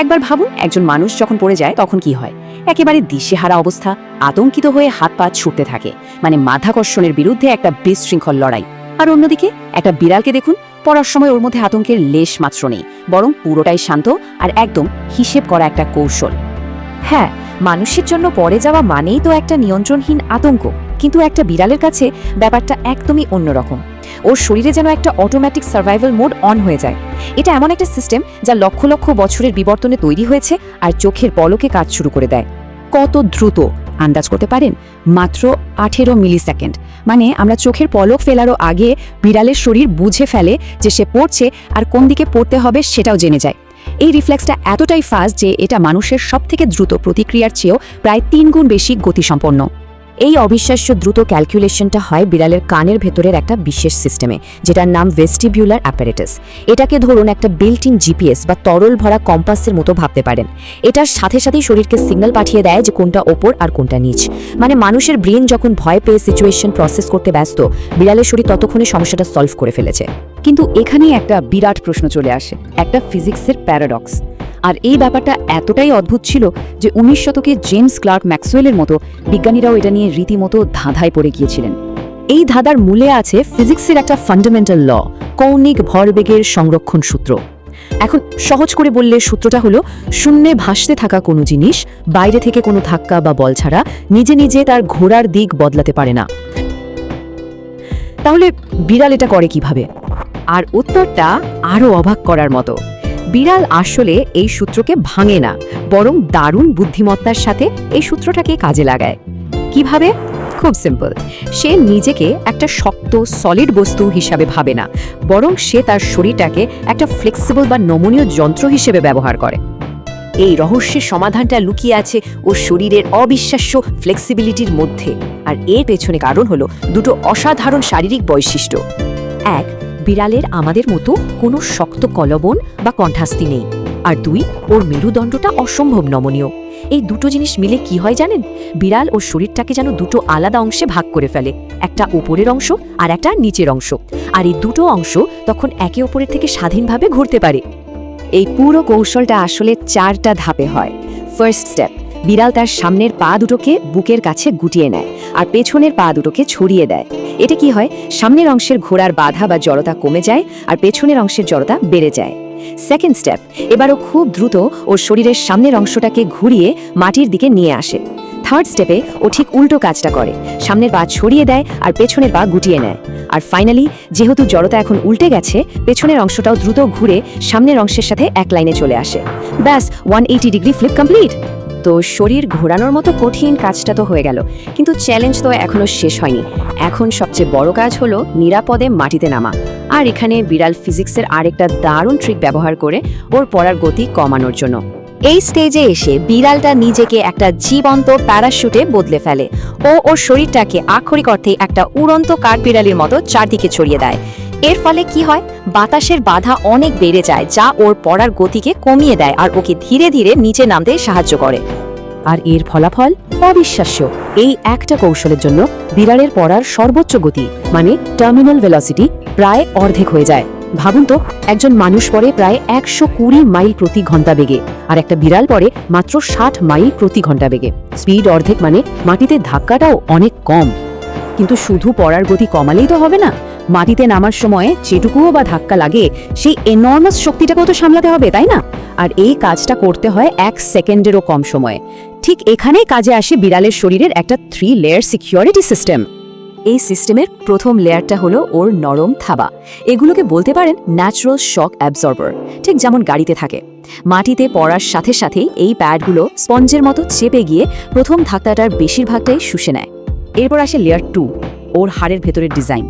একবার ভাবুন, একজন মানুষ যখন পড়ে যায় তখন কি হয়? একেবারে দিশেহারা অবস্থা, আতঙ্কিত হয়ে হাত পা ছুটতে থাকে, মানে মাধ্যাকর্ষণের বিরুদ্ধে একটা বিশৃঙ্খল লড়াই। আর অন্যদিকে একটা বিড়ালকে দেখুন, পড়ার সময় ওর মধ্যে আতঙ্কের লেশ মাত্র নেই, বরং পুরোটাই শান্ত আর একদম হিসেব করা একটা কৌশল। হ্যাঁ, মানুষের জন্য পড়ে যাওয়া মানেই তো একটা নিয়ন্ত্রণহীন আতঙ্ক, কিন্তু একটা বিড়ালের কাছে ব্যাপারটা একদমই অন্যরকম। ওর শরীরে যেন একটা অটোমেটিক সার্ভাইভাল মোড অন হয়ে যায়। এটা এমন একটা সিস্টেম যা লক্ষ লক্ষ বছরের বিবর্তনে তৈরি হয়েছে আর চোখের পলকে কাজ শুরু করে দেয়। কত দ্রুত আন্দাজ করতে পারেন? মাত্র 18 মিলিসেকেন্ড। মানে আমরা চোখের পলক ফেলারও আগে বিড়ালের শরীর বুঝে ফেলে যে সে পড়ছে আর কোন দিকে পড়তে হবে সেটাও জেনে যায়। এই রিফ্লেক্সটা এতটাই ফাস্ট যে এটা মানুষের সবথেকে দ্রুত প্রতিক্রিয়ার চেয়েও প্রায় 3 গুণ বেশি গতিসম্পন্ন। এই অবিশ্বাস্য দ্রুত ক্যালকুলেশনটা হয় বিড়ালের কানের ভেতরের একটা বিশেষ সিস্টেমে, যেটার নাম ভেস্টিবিউলার অ্যাপারেটাস। এটাকে ধরুন একটা বিল্ট ইন জিপিএস বা তরল ভরা কম্পাসের মতো ভাবতে পারেন। এটার সাথে সাথেই শরীরকে সিগন্যাল পাঠিয়ে দেয় যে কোনটা ওপর আর কোনটা নিচ। মানে মানুষের ব্রেন যখন ভয় পেয়ে সিচুয়েশন প্রসেস করতে ব্যস্ত, বিড়ালের শরীর ততক্ষণে সমস্যাটা সলভ করে ফেলেছে। কিন্তু এখানেই একটা বিরাট প্রশ্ন চলে আসে, একটা ফিজিক্সের প্যারাডক্স। আর এই ব্যাপারটা এতটাই অদ্ভুত ছিল যে 19 শতকে জেমস ক্লার্ক ম্যাক্সওয়েলের মতো বিজ্ঞানীরাও এটা নিয়ে রীতিমতো ধাঁধায় পড়ে গিয়েছিলেন। এই ধাঁধার মূলে আছে ফিজিক্সের একটা ফান্ডামেন্টাল ল, কৌণিক ভরবেগের সংরক্ষণ সূত্র। এখন সহজ করে বললে সূত্রটা হলো, শূন্যে ভাসতে থাকা কোনো জিনিস বাইরে থেকে কোনো ধাক্কা বা বল ছাড়া নিজে নিজে তার ঘোরার দিক বদলাতে পারে না। তাহলে বিড়াল এটা করে কিভাবে? আর উত্তরটা আরও অবাক করার মতো। বিড়াল আসলে এই সূত্রকে ভাঙে না, বরং দারুণ বুদ্ধিমত্তার সাথে এই সূত্রটাকে কাজে লাগায়। কিভাবে? খুব সিম্পল। সে নিজেকে একটা শক্ত সলিড বস্তু হিসাবে ভাবে না, বরং সে তার শরীরটাকে একটা ফ্লেক্সিবল বা নমনীয় যন্ত্র হিসেবে ব্যবহার করে। এই রহস্যের সমাধানটা লুকিয়ে আছে ওর শরীরের অবিশ্বাস্য ফ্লেক্সিবিলিটির মধ্যে। আর এর পেছনে কারণ হলো দুটো অসাধারণ শারীরিক বৈশিষ্ট্য। এক, বিড়ালের আমাদের মতো কোনো শক্ত কলবন বা কণ্ঠাস্থি নেই। আর দুই, ওর মেরুদণ্ডটা অসম্ভব নমনীয়। এই দুটো জিনিস মিলে কি হয় জানেন? বিড়াল ওর শরীরটাকে যেন দুটো আলাদা অংশে ভাগ করে ফেলে, একটা উপরের অংশ আর একটা নিচের অংশ। আর এই দুটো অংশ তখন একে অপরের থেকে স্বাধীনভাবে ঘুরতে পারে। এই পুরো কৌশলটা আসলে 4টা ধাপে হয়। ফার্স্ট স্টেপ, বিড়াল তার সামনের পা দুটোকে বুকের কাছে গুটিয়ে নেয় আর পেছনের পা দুটোকে ছড়িয়ে দেয়। এতে কি হয়? সামনের অংশের ঘোড়ার বাধা বা জড়তা কমে যায় আর পেছনের অংশের জড়তা বেড়ে যায়। সেকেন্ড স্টেপ, এবারও খুব দ্রুত ওর শরীরের সামনের অংশটাকে ঘুরিয়ে মাটির দিকে নিয়ে আসে। থার্ড স্টেপে ও ঠিক উল্টো কাজটা করে, সামনের পা ছড়িয়ে দেয় আর পেছনের পা গুটিয়ে নেয়। আর ফাইনালি, যেহেতু জড়তা এখন উল্টে গেছে, পেছনের অংশটাও দ্রুত ঘুরে সামনের অংশের সাথে এক লাইনে চলে আসে। ব্যাস, 180 ডিগ্রি ফ্লিপ কমপ্লিট। তো শরীর ঘোরানোর মতো কঠিন কাজটা তো হয়ে গেল, কিন্তু চ্যালেঞ্জ তো এখনো শেষ হয়নি। এখন সবচেয়ে বড় কাজ হলো নিরাপদে মাটিতে নামা। আর এখানে বিড়াল ফিজিক্সের আরেকটা দারুণ ট্রিক ব্যবহার করে ওর পড়ার গতি কমানোর জন্য। এই স্টেজে এসে বিড়ালটা নিজেকে একটা জীবন্ত প্যারাশুটে বদলে ফেলে। ও ওর শরীরটাকে আক্ষরিক অর্থে একটা উড়ন্ত কাঠবিড়ালির মতো চারদিকে ছড়িয়ে দেয়। এর ফলে কি হয়? বাতাসের বাধা অনেক বেড়ে যায়, যা ওর পড়ার গতিকে কমিয়ে দেয় আর ওকে ধীরে ধীরে নিচে নামতে সাহায্য করে। আর এর ফলাফল অবিশ্বাস্য। এই একটা কৌশলের জন্য বিড়ালের পড়ার সর্বোচ্চ গতি, মানে টার্মিনাল ভেলোসিটি, প্রায় অর্ধেক হয়ে যায়। ভাবুন তো, একজন মানুষ পড়ে প্রায় 120 মাইল প্রতি ঘন্টা বেগে, আর একটা বিড়াল পড়ে মাত্র 60 মাইল প্রতি ঘন্টা বেগে। স্পিড অর্ধেক, মানে মাটিতে ধাক্কাটাও অনেক কম। কিন্তু শুধু পড়ার গতি কমালেই তো হবে না, মাটিতে নামার সময় যেটুকুও বা ধাক্কা লাগে সেই এনর্মাস শক্তিটাকেও তো সামলাতে হবে, তাই না? আর এই কাজটা করতে হয় 1 সেকেন্ডেরও কম সময়ে। ঠিক এখানেই কাজে আসে বিড়ালের শরীরের একটা 3 লেয়ার সিকিউরিটি সিস্টেম। এই সিস্টেমের প্রথম লেয়ারটা হলো ওর নরম থাবা। এগুলোকে বলতে পারেন ন্যাচারাল শক অ্যাবজর্বার, ঠিক যেমন গাড়িতে থাকে। মাটিতে পড়ার সাথে সাথেই এই প্যাডগুলো স্পঞ্জের মতো চেপে গিয়ে প্রথম ধাক্কাটার বেশিরভাগটাই শুষে নেয়। এরপর আসে লেয়ার 2, ওর হাড়ের ভেতরের ডিজাইন।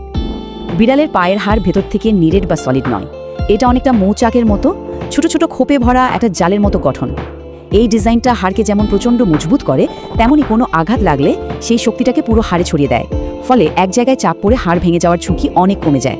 বিড়ালের পায়ের হাড় ভেতর থেকে নিরেট বা সলিড নয়, এটা অনেকটা মৌচাকের মতো ছোট ছোট খোপে ভরা একটা জালের মতো গঠন। এই ডিজাইনটা হাড়কে যেমন প্রচণ্ড মজবুত করে, তেমনই কোনো আঘাত লাগলে সেই শক্তিটাকে পুরো হাড়ে ছড়িয়ে দেয়। ফলে এক জায়গায় চাপ পড়ে হাড় ভেঙে যাওয়ার ঝুঁকি অনেক কমে যায়।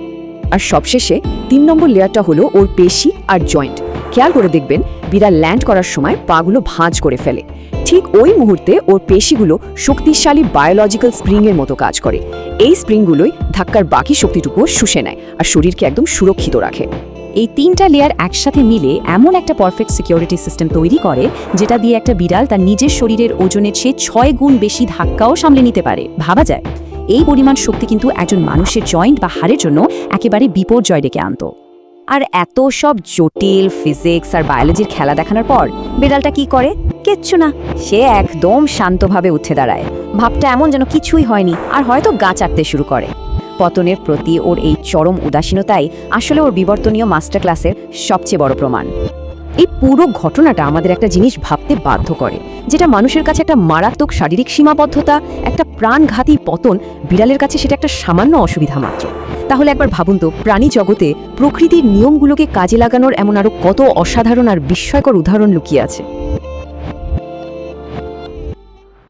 আর সবশেষে 3 নম্বর লেয়ারটা হলো ওর পেশি আর জয়েন্ট। খেয়াল করে দেখবেন, বিড়াল ল্যান্ড করার সময় পাগুলো ভাঁজ করে ফেলে। ঠিক ওই মুহূর্তে ওর পেশিগুলো শক্তিশালী বায়োলজিক্যাল স্প্রিংয়ের মতো কাজ করে। এই স্প্রিংগুলোই ধাক্কার বাকি শক্তিটুকুও শুষে নেয় আর শরীরকে একদম সুরক্ষিত রাখে। এই 3টা লেয়ার একসাথে মিলে এমন একটা পারফেক্ট সিকিউরিটি সিস্টেম তৈরি করে যেটা দিয়ে একটা বিড়াল তার নিজের শরীরের ওজনের চেয়ে 6 গুণ বেশি ধাক্কাও সামলে নিতে পারে। ভাবা যায় এই পরিমাণ শক্তি কিন্তু একজন মানুষের জয়েন্ট বা হাড়ের জন্য একেবারে বিপর্যয় ডেকে আনতো। আর এত সব জটিল ফিজিক্স আর বায়োলজির খেলা দেখানোর পর বিড়ালটা কি করে? কিচ্ছু না, সে একদম শান্তভাবে উঠে দাঁড়ায়। ভাবটা এমন যেন কিছুই হয়নি, আর হয়তো গা চাটতে শুরু করে। পতনের প্রতি ওর এই চরম উদাসীনতাই আসলে ওর বিবর্তনীয় মাস্টার ক্লাসের সবচেয়ে বড় প্রমাণ। এই পুরো ঘটনাটা আমাদের একটা জিনিস ভাবতে বাধ্য করে, যেটা মানুষের কাছে একটা মারাত্মক শারীরিক সীমাবদ্ধতা, একটা প্রাণঘাতী পতন, বিড়ালের কাছে সেটা একটা সামান্য অসুবিধা মাত্র। তাহলে একবার ভাবুন তো, প্রাণী জগতে প্রকৃতির নিয়মগুলোকে কাজে লাগানোর এমন আরো কত অসাধারণ আর বিস্ময়কর উদাহরণ লুকিয়ে আছে।